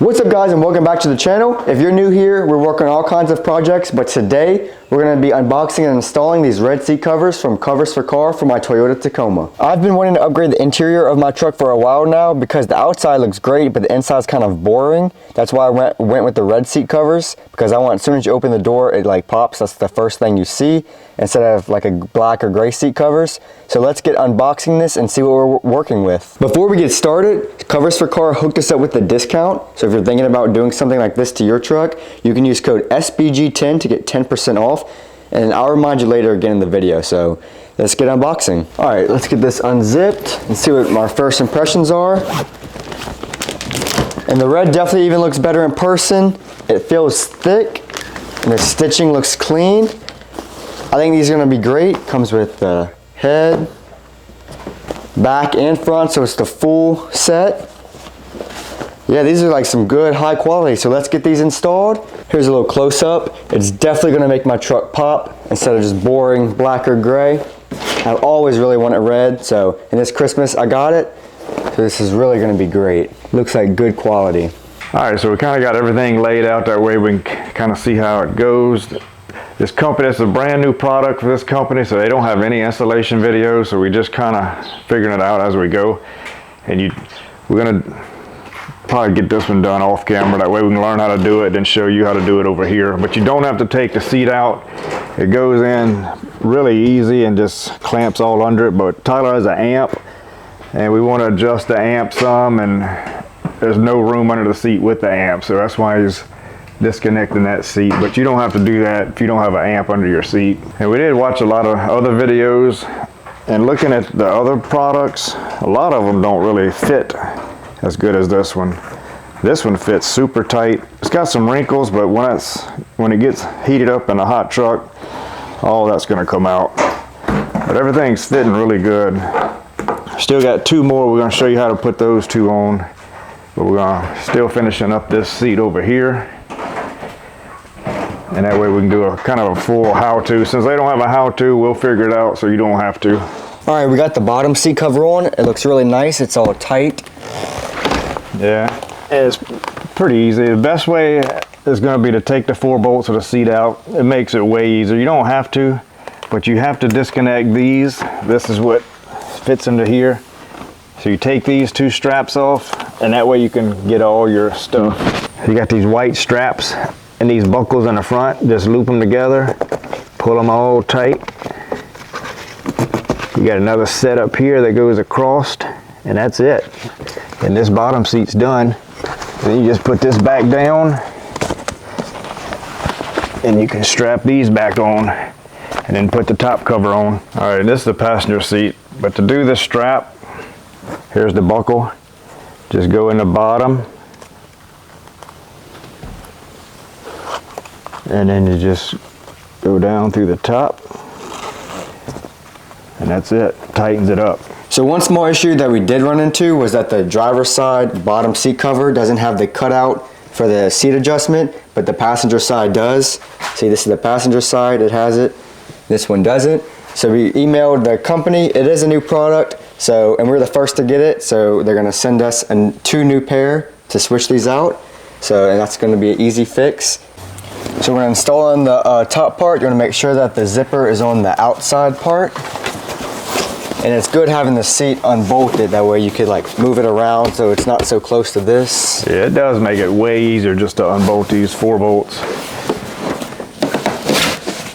What's up guys, and welcome back to the channel. If you're new here, we're working on all kinds of projects, but today we're going to be unboxing and installing these red seat covers from Covers for Car for my Toyota Tacoma. I've been wanting to upgrade the interior of my truck for a while now because the outside looks great, but the inside is kind of boring. That's why I went with the red seat covers, because I want, as soon as you open the door, it like pops. That's the first thing you see, instead of like a black or gray seat covers. So let's get unboxing this and see what we're working with. Before we get started, Covers for Car hooked us up with a discount. So if you're thinking about doing something like this to your truck, you can use code SBG10 to get 10% off. And I'll remind you later again in the video. So let's get unboxing. All right, let's get this unzipped and see what my first impressions are. And the red definitely even looks better in person. It feels thick and the stitching looks clean. I think these are gonna be great. Comes with the head, back and front, so it's the full set. Yeah, these are like some good high quality, so let's get these installed. Here's a little close-up. It's definitely gonna make my truck pop instead of just boring black or gray. I've always really wanted red, so in this Christmas I got it. So this is really gonna be great. Looks like good quality. All right, so we kind of got everything laid out that way we can kind of see how it goes. This company, it's a brand new product for this company, so they don't have any installation videos, so we just kind of figuring it out as we go. And we're gonna probably get this one done off camera, that way we can learn how to do it and show you how to do it over here. But you don't have to take the seat out. It goes in really easy and just clamps all under it. But Tyler has an amp, and we want to adjust the amp some, and there's no room under the seat with the amp, so that's why he's disconnecting that seat. But you don't have to do that if you don't have an amp under your seat. And we did watch a lot of other videos, and looking at the other products, a lot of them don't really fit as good as this one. This one fits super tight. It's got some wrinkles, but when it gets heated up in a hot truck, all that's gonna come out. But everything's fitting really good. Still got two more. We're gonna show you how to put those two on. But we're gonna still finishing up this seat over here. And that way we can do a kind of a full how-to. Since they don't have a how-to, we'll figure it out so you don't have to. All right, we got the bottom seat cover on. It looks really nice. It's all tight. Yeah, it's pretty easy. The best way is going to be to take the 4 bolts of the seat out. It makes it way easier. You don't have to, but you have to disconnect these. This is what fits into here. So you take these 2 straps off, and that way you can get all your stuff. You got these white straps and these buckles in the front. Just loop them together, pull them all tight. You got another set up here that goes across, and that's it. And this bottom seat's done. And then you just put this back down, and you can strap these back on, and then put the top cover on. All right, this is the passenger seat. But to do this strap, here's the buckle. Just go in the bottom, and then you just go down through the top, and that's it. Tightens it up. So one small issue that we did run into was that the driver's side bottom seat cover doesn't have the cutout for the seat adjustment, but the passenger side does. See, this is the passenger side, it has it. This one doesn't. So we emailed the company. It is a new product, so, and we're the first to get it, so they're gonna send us 2 new pair to switch these out. So, and that's gonna be an easy fix. So we're installing the top part. You're gonna make sure that the zipper is on the outside part. And it's good having the seat unbolted, that way you could like move it around so it's not so close to this. Yeah, it does make it way easier just to unbolt these 4 bolts.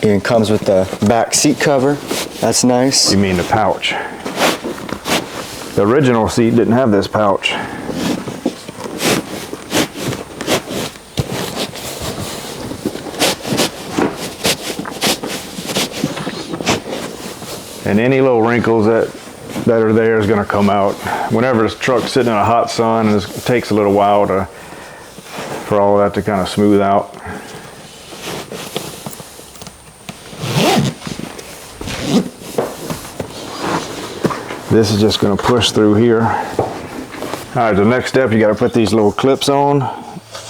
And it comes with the back seat cover. That's nice. You mean the pouch. The original seat didn't have this pouch. And any little wrinkles that are there is going to come out. Whenever this truck's sitting in a hot sun, it takes a little while for all that to kind of smooth out. This is just going to push through here. All right, the next step, you got to put these little clips on.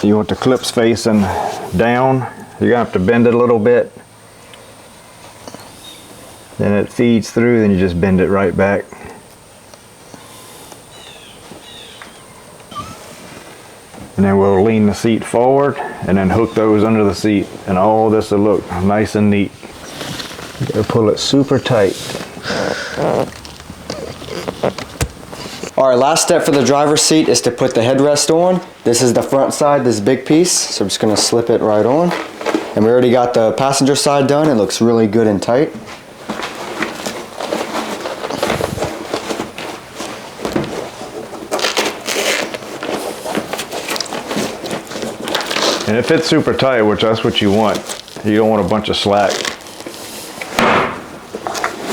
You want the clips facing down. You're going to have to bend it a little bit. Then it feeds through, then you just bend it right back. And then we'll lean the seat forward and then hook those under the seat. And all this will look nice and neat. You gotta pull it super tight. All right, last step for the driver's seat is to put the headrest on. This is the front side, this big piece. So I'm just gonna slip it right on. And we already got the passenger side done. It looks really good and tight. And it fits super tight, which that's what you want. You don't want a bunch of slack.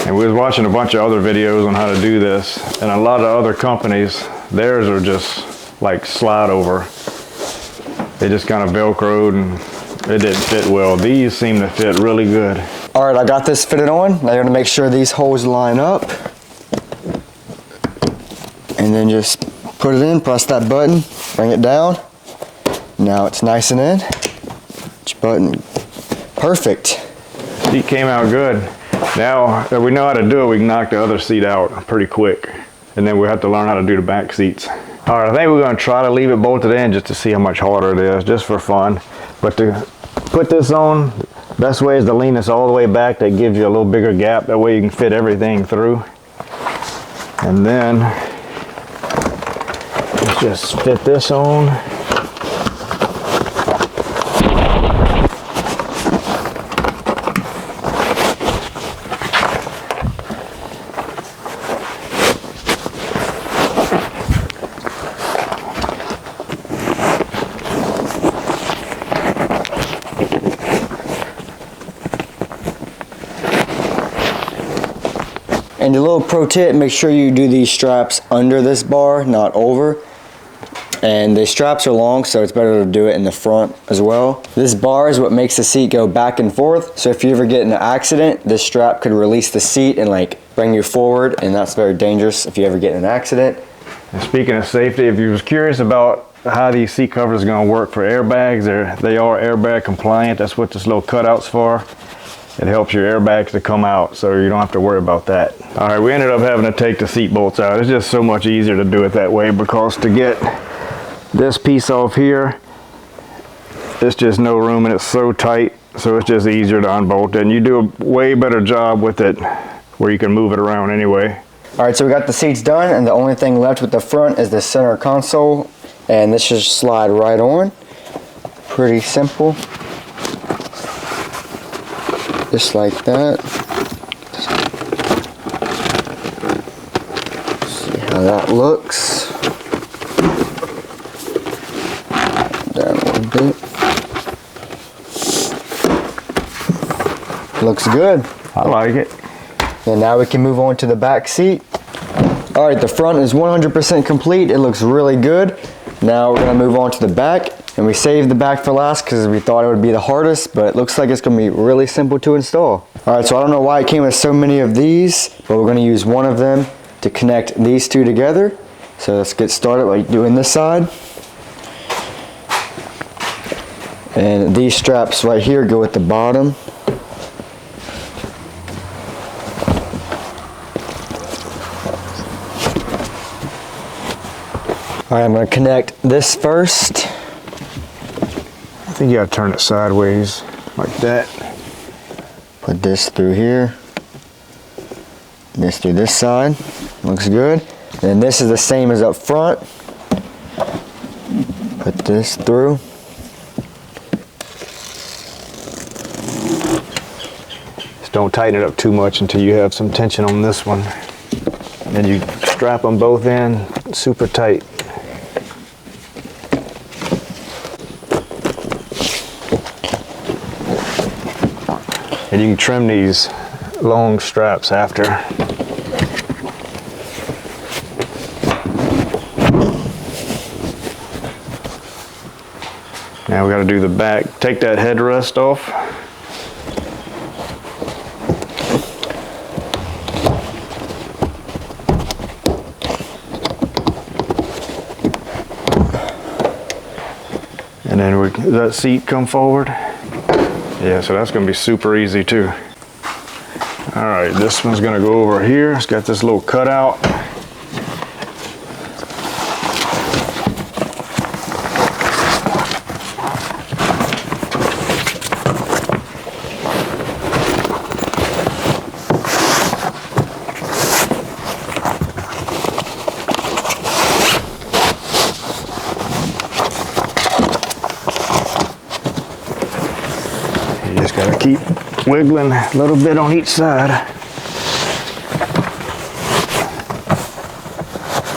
And we was watching a bunch of other videos on how to do this, and a lot of other companies, theirs are just like slide over. They just kind of Velcroed and it didn't fit well. These seem to fit really good. All right, I got this fitted on. Now you're gonna make sure these holes line up. And then just put it in, press that button, bring it down. Now it's nice and in. Each button, perfect. Seat came out good. Now that we know how to do it, we can knock the other seat out pretty quick. And then we have to learn how to do the back seats. All right, I think we're gonna try to leave it bolted in just to see how much harder it is, just for fun. But to put this on, best way is to lean this all the way back. That gives you a little bigger gap. That way you can fit everything through. And then let's just fit this on. And a little pro tip, make sure you do these straps under this bar, not over. And the straps are long, so it's better to do it in the front as well. This bar is what makes the seat go back and forth. So if you ever get in an accident, this strap could release the seat and like bring you forward, and that's very dangerous if you ever get in an accident. And speaking of safety, if you was curious about how these seat covers are going to work for airbags, they are airbag compliant. That's what this little cutout's for. It helps your airbags to come out, so you don't have to worry about that. All right, we ended up having to take the seat bolts out. It's just so much easier to do it that way, because to get this piece off here, it's just no room and it's so tight, so it's just easier to unbolt it. And you do a way better job with it where you can move it around anyway. All right, so we got the seats done, and the only thing left with the front is the center console, and this should slide right on. Pretty simple. Just like that. See how that looks. Down a little bit. Looks good. I like it. And now we can move on to the back seat. All right, the front is 100% complete. It looks really good. Now we're gonna move on to the back. And we saved the back for last because we thought it would be the hardest, but it looks like it's gonna be really simple to install. All right, so I don't know why it came with so many of these, but we're gonna use one of them to connect these two together. So let's get started by doing this side. And these straps right here go at the bottom. All right, I'm gonna connect this first. I think you gotta turn it sideways like that. Put this through here. This through this side. Looks good. And this is the same as up front. Put this through. Just don't tighten it up too much until you have some tension on this one. And then you strap them both in super tight. And you can trim these long straps after. Now we got to do the back. Take that headrest off. And then does that seat come forward? Yeah, so that's gonna be super easy too. All right, this one's gonna go over here. It's got this little cutout. Gotta keep wiggling a little bit on each side.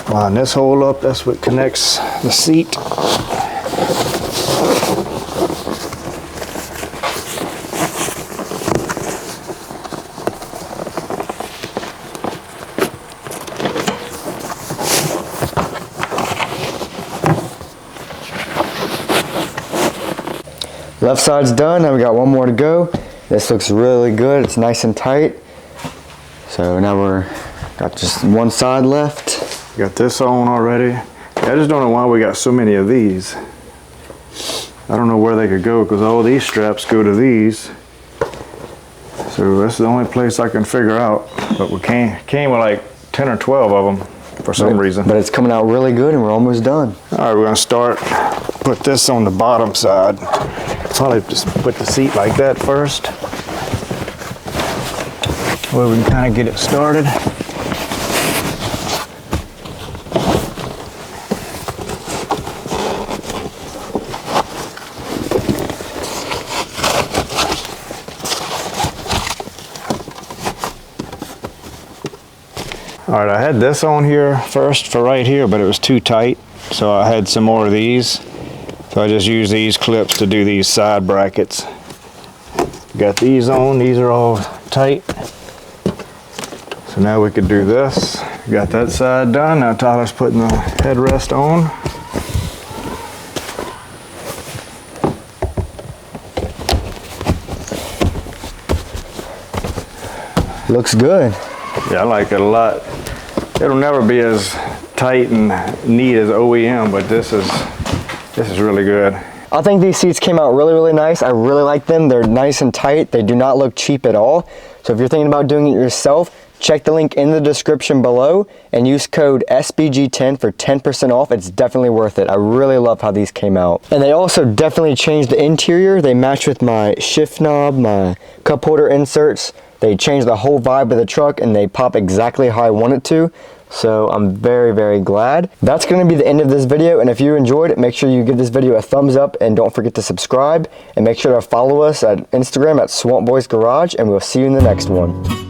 Line this hole up, that's what connects the seat. Left side's done, now we got one more to go. This looks really good, it's nice and tight. So now we're got just one side left. Got this on already. I just don't know why we got so many of these. I don't know where they could go because all these straps go to these. So that's the only place I can figure out. But we came with like 10 or 12 of them for some reason. But it's coming out really good and we're almost done. All right, we're gonna start, put this on the bottom side. Probably just put the seat like that first. Where we can kind of get it started. All right, I had this on here first for right here, but it was too tight. So I had some more of these. So I just use these clips to do these side brackets. Got these on, these are all tight. So now we could do this. Got that side done. Now Tyler's putting the headrest on. Looks good. Yeah, I like it a lot. It'll never be as tight and neat as OEM, but this is really good. I think these seats came out really, really nice. I really like them. They're nice and tight. They do not look cheap at all. So if you're thinking about doing it yourself, check the link in the description below and use code SBG10 for 10% off. It's definitely worth it. I really love how these came out. And they also definitely changed the interior. They match with my shift knob, my cup holder inserts. They changed the whole vibe of the truck and they pop exactly how I want it to. So I'm very, very glad. That's going to be the end of this video, and if you enjoyed it, make sure you give this video a thumbs up and don't forget to subscribe, and make sure to follow us at Instagram at Swamp Boys Garage, and we'll see you in the next one.